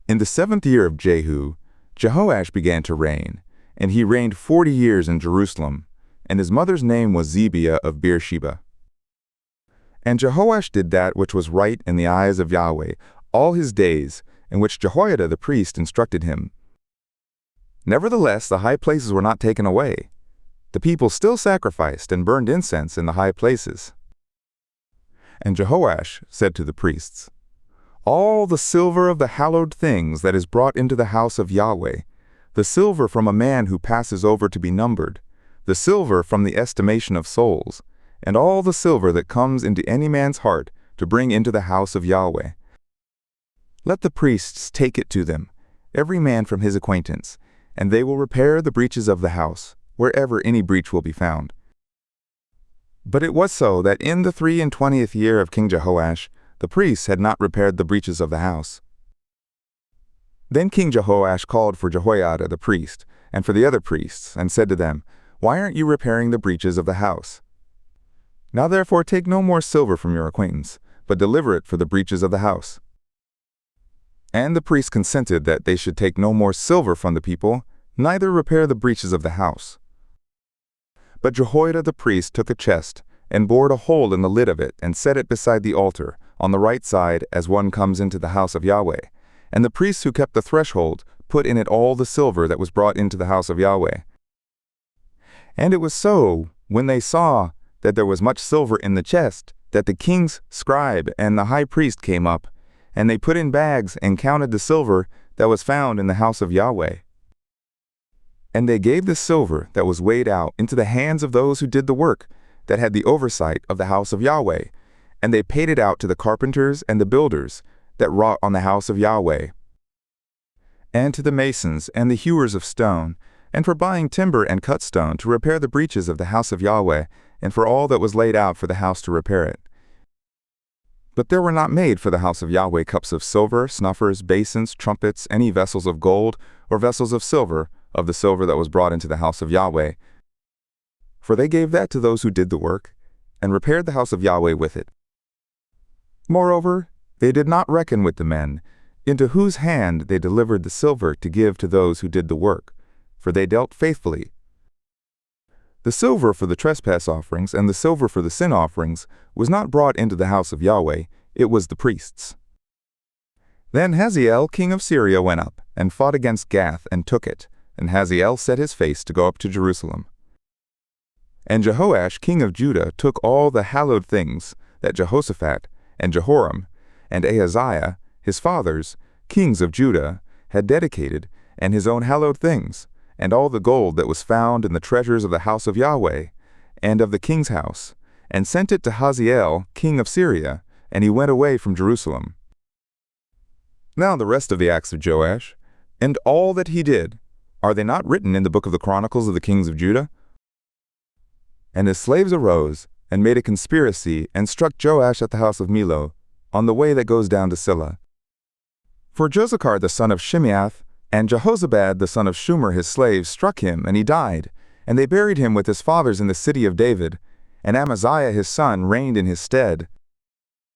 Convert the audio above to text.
In the 7th year of Jehu, Jehoash began to reign, and he reigned 40 years in Jerusalem, and his mother's name was Zebiah of Beersheba. And Jehoash did that which was right in the eyes of Yahweh all his days, in which Jehoiada the priest instructed him. Nevertheless, the high places were not taken away. The people still sacrificed and burned incense in the high places. And Jehoash said to the priests, "All the silver of the hallowed things that is brought into the house of Yahweh, the silver from a man who passes over to be numbered, the silver from the estimation of souls, and all the silver that comes into any man's heart to bring into the house of Yahweh. Let the priests take it to them, every man from his acquaintance, and they will repair the breaches of the house, wherever any breach will be found." But it was so that in the 23rd year of King Jehoash, the priests had not repaired the breaches of the house. Then King Jehoash called for Jehoiada the priest, and for the other priests, and said to them, "Why aren't you repairing the breaches of the house? Now therefore take no more silver from your acquaintance, but deliver it for the breaches of the house." And the priests consented that they should take no more silver from the people, neither repair the breaches of the house. But Jehoiada the priest took a chest, and bored a hole in the lid of it, and set it beside the altar, on the right side as one comes into the house of Yahweh. And the priests who kept the threshold put in it all the silver that was brought into the house of Yahweh. And it was so, when they saw that there was much silver in the chest, that the king's scribe and the high priest came up, and they put in bags and counted the silver that was found in the house of Yahweh. And they gave the silver that was weighed out into the hands of those who did the work, that had the oversight of the house of Yahweh, and they paid it out to the carpenters and the builders that wrought on the house of Yahweh, and to the masons and the hewers of stone, and for buying timber and cut stone to repair the breaches of the house of Yahweh, and for all that was laid out for the house to repair it. But there were not made for the house of Yahweh cups of silver, snuffers, basins, trumpets, any vessels of gold, or vessels of silver, of the silver that was brought into the house of Yahweh. For they gave that to those who did the work, and repaired the house of Yahweh with it. Moreover, they did not reckon with the men, into whose hand they delivered the silver to give to those who did the work, for they dealt faithfully. The silver for the trespass offerings and the silver for the sin offerings was not brought into the house of Yahweh, it was the priests. Then Hazael king of Syria went up, and fought against Gath, and took it, and Hazael set his face to go up to Jerusalem. And Jehoash king of Judah took all the hallowed things that Jehoshaphat, and Jehoram, and Ahaziah, his fathers, kings of Judah, had dedicated, and his own hallowed things, and all the gold that was found in the treasures of the house of Yahweh, and of the king's house, and sent it to Hazael king of Syria, and he went away from Jerusalem. Now the rest of the acts of Joash, and all that he did, are they not written in the book of the Chronicles of the kings of Judah? And his slaves arose, and made a conspiracy, and struck Joash at the house of Millo, on the way that goes down to Silla. For Josakhar the son of Shimeath, and Jehozabad the son of Shumer his slave struck him, and he died, and they buried him with his fathers in the city of David, and Amaziah his son reigned in his stead.